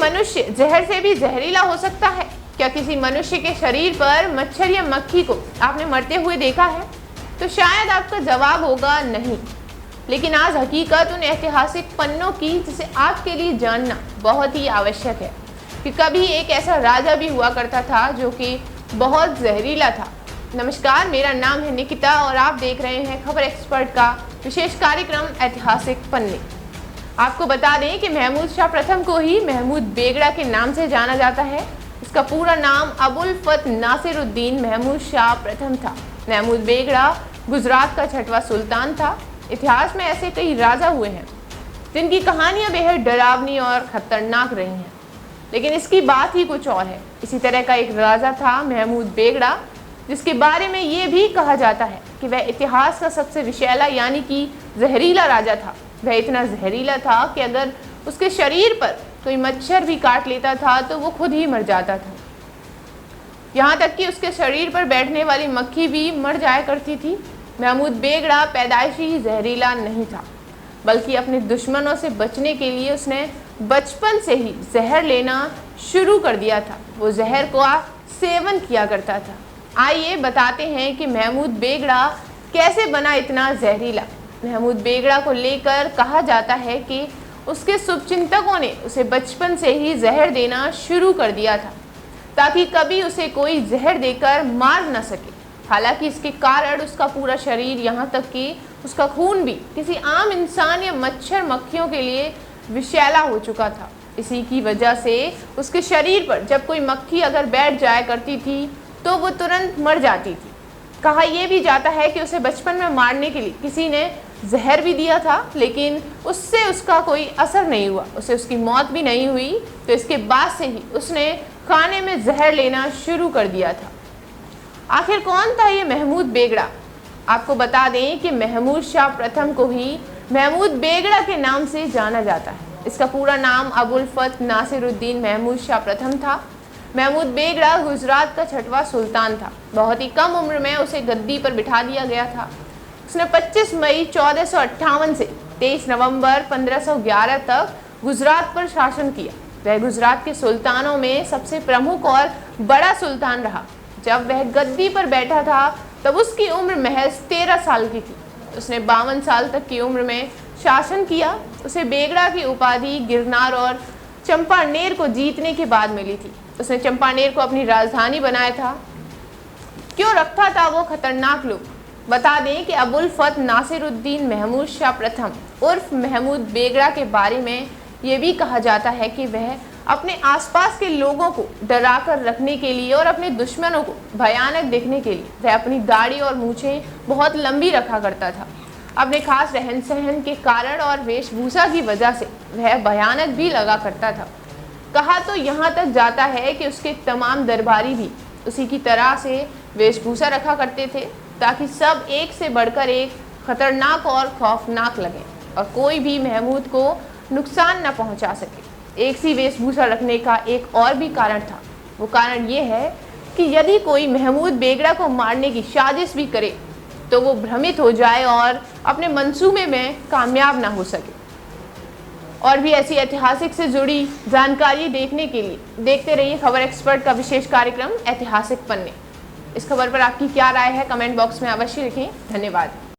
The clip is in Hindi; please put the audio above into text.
मनुष्य जहर से भी जहरीला हो सकता है? क्या किसी मनुष्य के शरीर पर मच्छर या मक्खी को आपने मरते हुए देखा है? तो शायद आपका जवाब होगा नहीं। लेकिन आज हकीकत उन ऐतिहासिक पन्नों की जिसे आपके लिए जानना बहुत ही आवश्यक है कि कभी एक ऐसा राजा भी हुआ करता था जो कि बहुत जहरीला था। नमस्कार, मेरा नाम है निकिता और आप देख रहे हैं खबर एक्सपर्ट का विशेष कार्यक्रम ऐतिहासिक पन्ने। आपको बता दें कि महमूद शाह प्रथम को ही महमूद बेगड़ा के नाम से जाना जाता है। इसका पूरा नाम अबुल फत नासिरुद्दीन महमूद शाह प्रथम था। महमूद बेगड़ा गुजरात का छठवां सुल्तान था। इतिहास में ऐसे कई राजा हुए हैं जिनकी कहानियां बेहद डरावनी और खतरनाक रही हैं, लेकिन इसकी बात ही कुछ और है। इसी तरह का एक राजा था महमूद बेगड़ा, जिसके बारे में ये भी कहा जाता है कि वह इतिहास का सबसे विषैला यानी कि जहरीला राजा था। वह इतना जहरीला था कि अगर उसके शरीर पर कोई मच्छर भी काट लेता था तो वो खुद ही मर जाता था। यहाँ तक कि उसके शरीर पर बैठने वाली मक्खी भी मर जाया करती थी। महमूद बेगड़ा पैदाइशी ही जहरीला नहीं था, बल्कि अपने दुश्मनों से बचने के लिए उसने बचपन से ही जहर लेना शुरू कर दिया था। वो जहर का सेवन किया करता था। आइए बताते हैं कि महमूद बेगड़ा कैसे बना इतना जहरीला। महमूद बेगड़ा को लेकर कहा जाता है कि उसके शुभचिंतकों ने उसे बचपन से ही जहर देना शुरू कर दिया था ताकि कभी उसे कोई जहर देकर मार न सके। हालांकि इसके कारण उसका पूरा शरीर, यहाँ तक कि उसका खून भी किसी आम इंसान या मच्छर मक्खियों के लिए विषैला हो चुका था। इसी की वजह से उसके शरीर पर जब कोई मक्खी अगर बैठ जाया करती थी तो वो तुरंत मर जाती थी। कहा यह भी जाता है कि उसे बचपन में मारने के लिए किसी ने जहर भी दिया था, लेकिन उससे उसका कोई असर नहीं हुआ, उसे उसकी मौत भी नहीं हुई। तो इसके बाद से ही उसने खाने में जहर लेना शुरू कर दिया था। आखिर कौन था ये महमूद बेगड़ा? आपको बता दें कि महमूद शाह प्रथम को ही महमूद बेगड़ा के नाम से जाना जाता है। इसका पूरा नाम अबुल फत नासिरुद्दीन महमूद शाह प्रथम था। महमूद बेगड़ा गुजरात का छठवां सुल्तान था। बहुत ही कम उम्र में उसे गद्दी पर बिठा दिया गया था। उसने 25 मई 1458 से 23 नवंबर 1511 तक गुजरात पर शासन किया। वह गुजरात के सुल्तानों में सबसे प्रमुख और बड़ा सुल्तान रहा। जब वह गद्दी पर बैठा था तब उसकी उम्र महज 13 साल की थी। उसने 52 साल तक की उम्र में शासन किया। उसे बेगड़ा की उपाधि गिरनार और चंपानेर को जीतने के बाद मिली थी। उसने चंपानेर को अपनी राजधानी बनाया था। क्यों रखा था वो खतरनाक लोग? बता दें कि अबुल फत नासिरुद्दीन महमूद शाह प्रथम उर्फ महमूद बेगड़ा के बारे में ये भी कहा जाता है कि वह अपने आसपास के लोगों को डरा कर रखने के लिए और अपने दुश्मनों को भयानक देखने के लिए वह अपनी दाढ़ी और मूछें बहुत लंबी रखा करता था। अपने खास रहन सहन के कारण और वेशभूषा की वजह से वह भयानक भी लगा करता था। कहा तो यहाँ तक जाता है कि उसके तमाम दरबारी भी उसी की तरह से वेशभूषा रखा करते थे ताकि सब एक से बढ़कर एक खतरनाक और खौफनाक लगे और कोई भी महमूद को नुकसान न पहुँचा सके। एक सी वेशभूषा रखने का एक और भी कारण था। वो कारण ये है कि यदि कोई महमूद बेगड़ा को मारने की साजिश भी करे तो वो भ्रमित हो जाए और अपने मंसूबे में कामयाब ना हो सके। और भी ऐसी ऐतिहासिक से जुड़ी जानकारी देखने के लिए देखते रहिए खबर एक्सपर्ट का विशेष कार्यक्रम ऐतिहासिक पन्ने। इस खबर पर आपकी क्या राय है कमेंट बॉक्स में अवश्य लिखें। धन्यवाद।